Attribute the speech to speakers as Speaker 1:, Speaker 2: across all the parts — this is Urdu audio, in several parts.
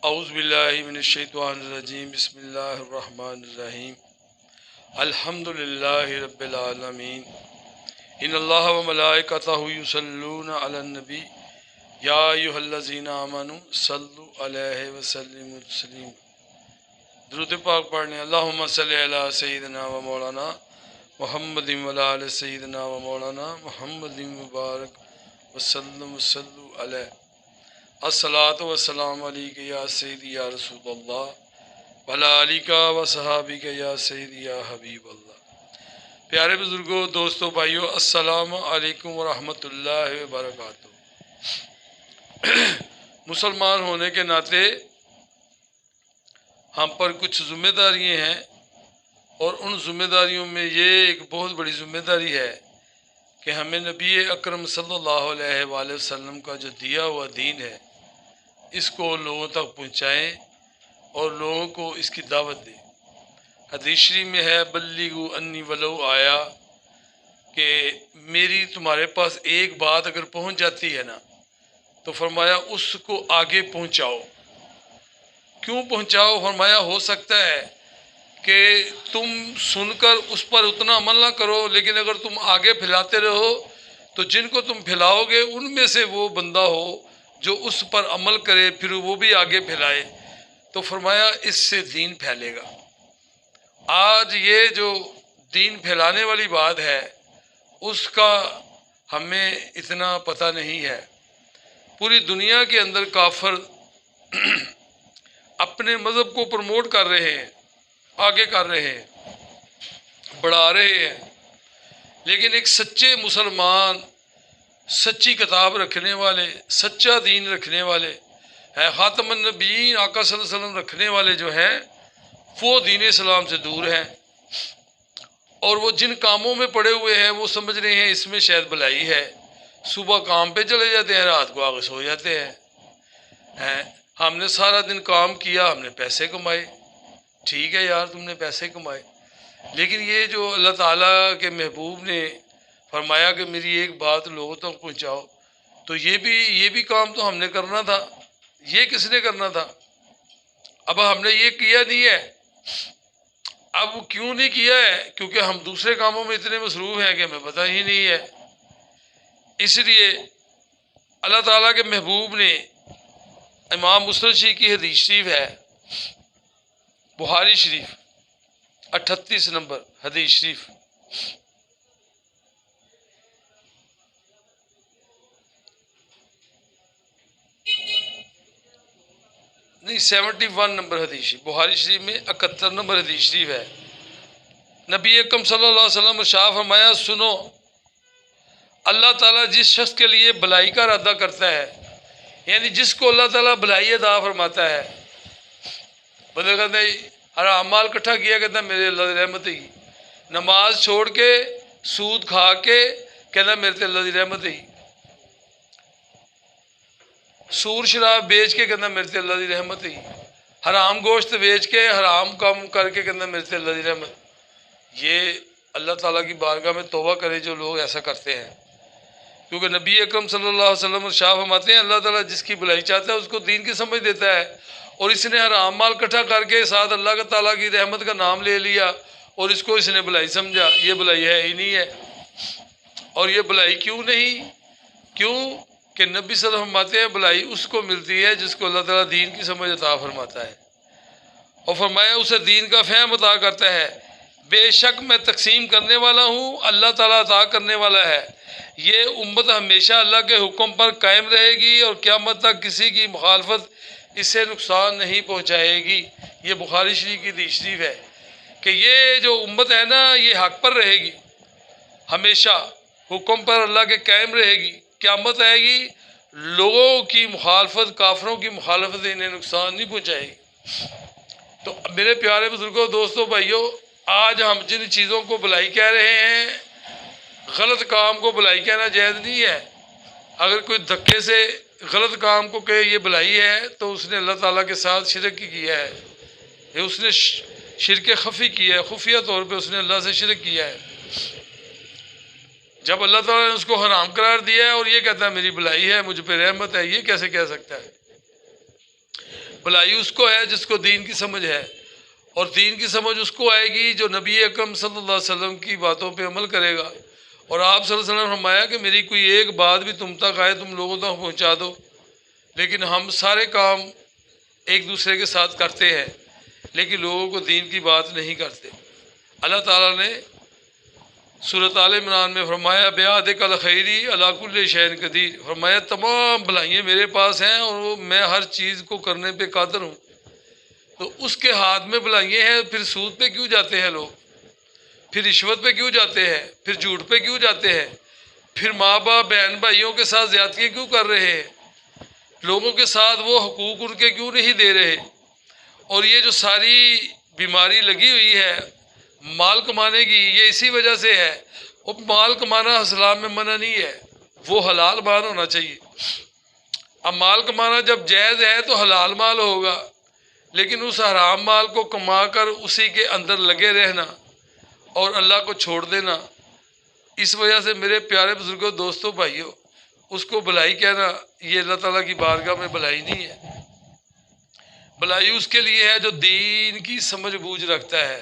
Speaker 1: اعوذ باللہ من الشیطان الرجیم بسم اللہ الرحمن الرحیم الحمد للہ رب العالمین ان اللہ و ملائکتہ یصلون علی النبی یا ایھا الذین آمنوا صلوا علیہ وسلموا تسلیما۔ درود پاک پڑھنے اللہم صلی علی سیدنا و مولانا محمد و علی آل سیدنا و مولانا محمد مبارک وسلم صلوا علیہ۔ الصلاۃ والسلام علیک یا سیدی یا رسول اللہ وعلی آلک و صحابک یا سیدی یا حبیب اللہ۔ پیارے بزرگوں، دوستوں، بھائیوں، السلام علیکم ورحمۃ اللہ وبرکاتہ۔ مسلمان ہونے کے ناطے ہم پر کچھ ذمہ داریاں ہیں، اور ان ذمہ داریوں میں یہ ایک بہت بڑی ذمہ داری ہے کہ ہمیں نبی اکرم صلی اللہ علیہ وآلہ وسلم کا جو دیا ہوا دین ہے اس کو لوگوں تک پہنچائیں اور لوگوں کو اس کی دعوت دیں۔ حدیث شریف میں ہے بلغوا انی ولو آیا، کہ میری تمہارے پاس ایک بات اگر پہنچ جاتی ہے نا تو فرمایا اس کو آگے پہنچاؤ۔ کیوں پہنچاؤ؟ فرمایا ہو سکتا ہے کہ تم سن کر اس پر اتنا عمل نہ کرو، لیکن اگر تم آگے پھیلاتے رہو تو جن کو تم پھیلاؤ گے ان میں سے وہ بندہ ہو جو اس پر عمل کرے، پھر وہ بھی آگے پھیلائے، تو فرمایا اس سے دین پھیلے گا۔ آج یہ جو دین پھیلانے والی بات ہے اس کا ہمیں اتنا پتہ نہیں ہے۔ پوری دنیا کے اندر کافر اپنے مذہب کو پروموٹ کر رہے ہیں، آگے کر رہے ہیں، بڑھا رہے ہیں، لیکن ایک سچے مسلمان، سچی کتاب رکھنے والے، سچا دین رکھنے والے ہے، خاتم النبیین آقا صلی اللہ علیہ وسلم رکھنے والے جو ہیں وہ دین اسلام سے دور ہیں، اور وہ جن کاموں میں پڑے ہوئے ہیں وہ سمجھ رہے ہیں اس میں شاید بھلائی ہے۔ صبح کام پہ چلے جاتے ہیں، رات کو آگے سو جاتے ہیں۔ ہم نے سارا دن کام کیا، ہم نے پیسے کمائے، ٹھیک ہے یار تم نے پیسے کمائے، لیکن یہ جو اللہ تعالیٰ کے محبوب نے فرمایا کہ میری ایک بات لوگوں تک پہنچاؤ، تو یہ بھی کام تو ہم نے کرنا تھا۔ یہ کس نے کرنا تھا؟ اب ہم نے یہ کیا نہیں ہے۔ اب کیوں نہیں کیا ہے؟ کیونکہ ہم دوسرے کاموں میں اتنے مصروف ہیں کہ ہمیں پتہ ہی نہیں ہے۔ اس لیے اللہ تعالیٰ کے محبوب نے، امام مسلم شریف کی حدیث شریف ہے، بخاری شریف 38 نمبر حدیث شریف، نہیں 71 نمبر حدیث شریف، بخاری شریف میں 71 نمبر حدیث شریف ہے۔ نبی اکرم صلی اللہ علیہ وسلم ارشاد فرمایا، سنو، اللہ تعالیٰ جس شخص کے لیے بھلائی کا ارادہ کرتا ہے، یعنی جس کو اللہ تعالیٰ بھلائی عطا فرماتا ہے، بندہ کہتا ہے حرام مال اکٹھا کیا، کہتا ہے میرے اللہ کی رحمت ہی، نماز چھوڑ کے سود کھا کے کہتا ہے میرے تے اللہ کی رحمت ہی، سور شراب بیچ کے کہتا ہے میرے تے اللہ کی رحمت ہی، حرام گوشت بیچ کے حرام کام کر کے کہتا ہے میرے تے اللہ کی رحمت۔ یہ اللہ تعالیٰ کی بارگاہ میں توبہ کرے جو لوگ ایسا کرتے ہیں، کیونکہ نبی اکرم صلی اللہ علیہ وسلم ارشاد فرماتے ہیں اللہ تعالیٰ جس کی بھلائی چاہتا ہے اس کو دین کی سمجھ دیتا ہے، اور اس نے حرام مال اکٹھا کر کے ساتھ اللہ تعالیٰ کی رحمت کا نام لے لیا اور اس کو اس نے بھلائی سمجھا، یہ بھلائی ہے ہی نہیں ہے۔ اور یہ بھلائی کیوں نہیں؟ کیوں کہ نبی صلی اللہ علیہ وسلم فرماتے ہیں بھلائی اس کو ملتی ہے جس کو اللہ تعالیٰ دین کی سمجھ عطا فرماتا ہے، اور فرمایا اسے دین کا فہم عطا کرتا ہے۔ بے شک میں تقسیم کرنے والا ہوں، اللہ تعالیٰ عطا کرنے والا ہے۔ یہ امت ہمیشہ اللہ کے حکم پر قائم رہے گی اور قیامت تک کسی کی مخالفت اس سے نقصان نہیں پہنچائے گی۔ یہ بخاری شریف کی حدیث شریف ہے کہ یہ جو امت ہے نا یہ حق پر رہے گی، ہمیشہ حکم پر اللہ کے قائم رہے گی، قیامت آئے گی، لوگوں کی مخالفت، کافروں کی مخالفت انہیں نقصان نہیں پہنچائے گی۔ تو میرے پیارے بزرگوں، دوستوں، بھائیوں، آج ہم جن چیزوں کو بھلائی کہہ رہے ہیں، غلط کام کو بھلائی کہنا جائز نہیں ہے۔ اگر کوئی دھکے سے غلط کام کو کہے یہ بھلائی ہے تو اس نے اللہ تعالیٰ کے ساتھ شرک کیا ہے، یہ اس نے شرک خفی کیا ہے، خفیہ طور پہ اس نے اللہ سے شرک کیا ہے۔ جب اللہ تعالیٰ نے اس کو حرام قرار دیا ہے اور یہ کہتا ہے میری بھلائی ہے، مجھ پہ رحمت ہے، یہ کیسے کہہ سکتا ہے؟ بھلائی اس کو ہے جس کو دین کی سمجھ ہے، اور دین کی سمجھ اس کو آئے گی جو نبی اکرم صلی اللہ علیہ وسلم کی باتوں پہ عمل کرے گا۔ اور آپ صلی اللہ علیہ وسلم نے فرمایا کہ میری کوئی ایک بات بھی تم تک آئے تم لوگوں تک پہنچا دو، لیکن ہم سارے کام ایک دوسرے کے ساتھ کرتے ہیں لیکن لوگوں کو دین کی بات نہیں کرتے۔ اللہ تعالیٰ نے سورۃ آل عمران میں فرمایا بیعدک الخیری علی کل شیء قدیر، فرمایا تمام بھلائیاں میرے پاس ہیں اور میں ہر چیز کو کرنے پہ قادر ہوں۔ تو اس کے ہاتھ میں بھلائیاں ہیں، پھر سود پہ کیوں جاتے ہیں لوگ؟ پھر رشوت پہ کیوں جاتے ہیں؟ پھر جھوٹ پہ کیوں جاتے ہیں؟ پھر ماں باپ بہن بھائیوں کے ساتھ زیادتیاں کیوں کر رہے ہیں؟ لوگوں کے ساتھ وہ حقوق ان کے کیوں نہیں دے رہے؟ اور یہ جو ساری بیماری لگی ہوئی ہے مال کمانے کی، یہ اسی وجہ سے ہے۔ وہ مال کمانا اسلام میں منع نہیں ہے، وہ حلال مال ہونا چاہیے۔ اب مال کمانا جب جائز ہے تو حلال مال ہوگا، لیکن اس حرام مال کو کما کر اسی کے اندر لگے رہنا اور اللہ کو چھوڑ دینا، اس وجہ سے میرے پیارے بزرگوں، دوستوں، بھائیوں، اس کو بھلائی کہنا یہ اللہ تعالیٰ کی بارگاہ میں بھلائی نہیں ہے۔ بھلائی اس کے لیے ہے جو دین کی سمجھ بوجھ رکھتا ہے۔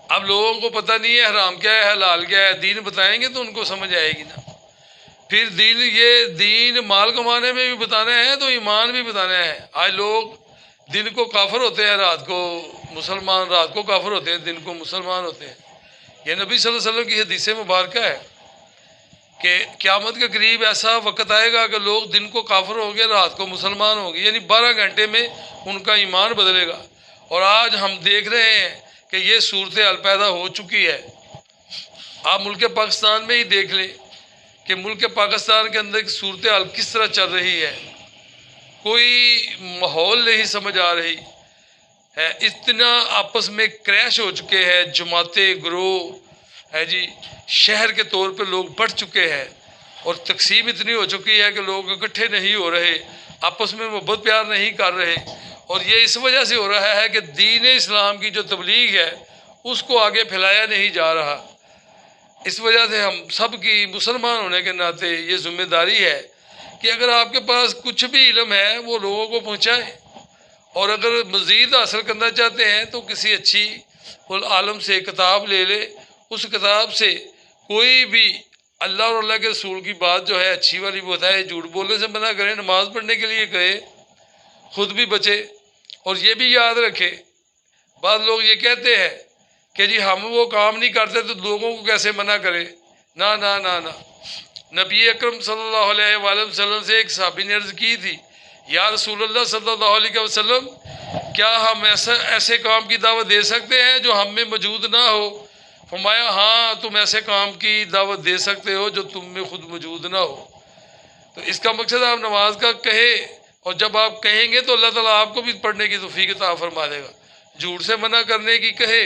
Speaker 1: اب لوگوں کو پتہ نہیں ہے حرام کیا ہے حلال کیا ہے، دین بتائیں گے تو ان کو سمجھ آئے گی نا۔ پھر دین مال کمانے میں بھی بتانا ہے تو ایمان بھی بتانا ہے۔ آج لوگ دن کو کافر ہوتے ہیں، رات کو مسلمان، رات کو کافر ہوتے ہیں، دن کو مسلمان ہوتے ہیں۔ یہ نبی صلی اللہ علیہ وسلم کی حدیث مبارکہ ہے کہ قیامت کے قریب ایسا وقت آئے گا کہ لوگ دن کو کافر ہوں گے، رات کو مسلمان ہوں گے، یعنی 12 گھنٹے میں ان کا ایمان بدلے گا۔ اور آج ہم دیکھ رہے ہیں کہ یہ صورتحال پیدا ہو چکی ہے۔ آپ ملک پاکستان میں ہی دیکھ لیں کہ ملک پاکستان کے اندر کی صورتحال کس طرح چل رہی ہے، کوئی ماحول نہیں سمجھ آ رہی ہے۔ اتنا آپس میں کریش ہو چکے ہیں، جماعتیں، گروہ ہے جی، شہر کے طور پہ لوگ بڑھ چکے ہیں، اور تقسیم اتنی ہو چکی ہے کہ لوگ اکٹھے نہیں ہو رہے، آپس میں محبت پیار نہیں کر رہے۔ اور یہ اس وجہ سے ہو رہا ہے کہ دین اسلام کی جو تبلیغ ہے اس کو آگے پھیلایا نہیں جا رہا۔ اس وجہ سے ہم سب کی مسلمان ہونے کے ناطے یہ ذمہ داری ہے کہ اگر آپ کے پاس کچھ بھی علم ہے وہ لوگوں کو پہنچائیں، اور اگر مزید حاصل کرنا چاہتے ہیں تو کسی اچھی عالم سے کتاب لے لے، اس کتاب سے کوئی بھی اللہ اور اللہ کے رسول کی بات جو ہے اچھی والی بتائے، جھوٹ بولنے سے منع کریں، نماز پڑھنے کے لیے کہے، خود بھی بچے۔ اور یہ بھی یاد رکھے، بعض لوگ یہ کہتے ہیں کہ جی ہم وہ کام نہیں کرتے تو لوگوں کو کیسے منع کرے؟ نہ نہ نہ نہ، نبی اکرم صلی اللہ علیہ وآلہ وسلم سے ایک صحابی نے عرض کی تھی، یا رسول اللہ صلی اللہ علیہ وسلم، کیا ہم ایسے کام کی دعوت دے سکتے ہیں جو ہم میں موجود نہ ہو؟ فرمایا ہاں، تم ایسے کام کی دعوت دے سکتے ہو جو تم میں خود موجود نہ ہو۔ تو اس کا مقصد آپ نماز کا کہے، اور جب آپ کہیں گے تو اللہ تعالیٰ آپ کو بھی پڑھنے کی توفیق عطا فرما دے گا۔ جھوٹ سے منع کرنے کی کہے،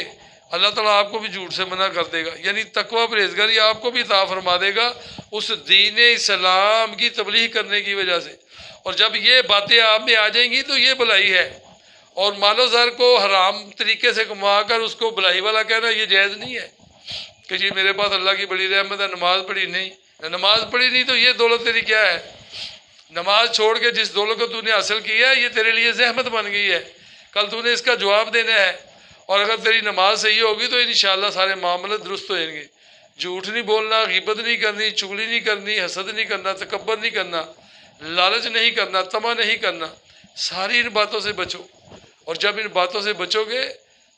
Speaker 1: اللہ تعالیٰ آپ کو بھی جھوٹ سے منع کر دے گا، یعنی تقویٰ پرہیزگاری آپ کو بھی عطا فرما دے گا اس دین اسلام کی تبلیغ کرنے کی وجہ سے۔ اور جب یہ باتیں آپ میں آ جائیں گی تو یہ بھلائی ہے۔ اور مال و زر کو حرام طریقے سے کما کر اس کو بھلائی والا کہنا یہ جائز نہیں ہے کہ جی میرے پاس اللہ کی بڑی رحمت ہے، نماز پڑھی نہیں، نماز پڑھی نہیں تو یہ دولت تیری کیا ہے؟ نماز چھوڑ کے جس دولت کو تو نے حاصل کیا ہے یہ تیرے لیے زحمت بن گئی ہے، کل تو نے اس کا جواب دینا ہے۔ اور اگر تیری نماز صحیح ہوگی تو انشاءاللہ سارے معاملے درست ہو جائیں گے۔ جھوٹ نہیں بولنا، غیبت نہیں کرنی، چغلی نہیں کرنی، حسد نہیں کرنا، تکبر نہیں کرنا، لالچ نہیں کرنا، طمع نہیں کرنا، ساری ان باتوں سے بچو۔ اور جب ان باتوں سے بچو گے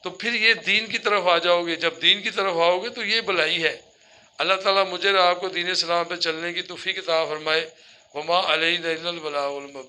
Speaker 1: تو پھر یہ دین کی طرف آ جاؤ گے۔ جب دین کی طرف آؤ گے تو یہ بھلائی ہے۔ اللہ تعالیٰ مجھے اور آپ کو دین اسلام پہ چلنے کی توفیق عطا فرمائے۔ وما علینا الا البلاغ المبین۔